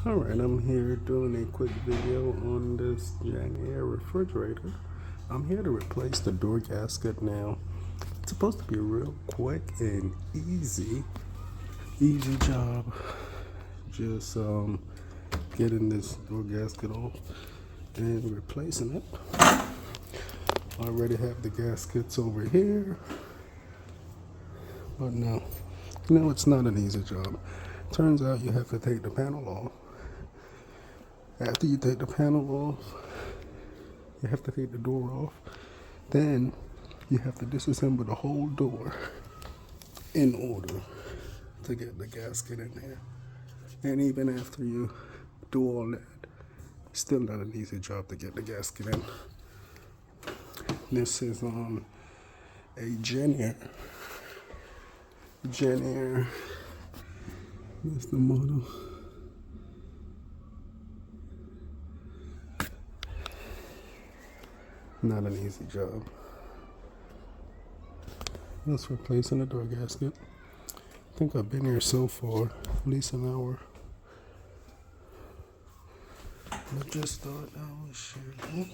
Alright, I'm here doing a quick video on this Air refrigerator. I'm here to replace the door gasket now. It's supposed to be a real quick and easy job. Just getting this door gasket off and replacing it. I already have the gaskets over here. But no, it's not an easy job. Turns out you have to take the panel off. After you take the panel off, you have to take the door off. Then you have to disassemble the whole door in order to get the gasket in there. And even after you do all that, still not an easy job to get the gasket in. This is a Air. That's the model. Not an easy job. That's replacing the door gasket. I think I've been here so far at least an hour. I just thought I would share that.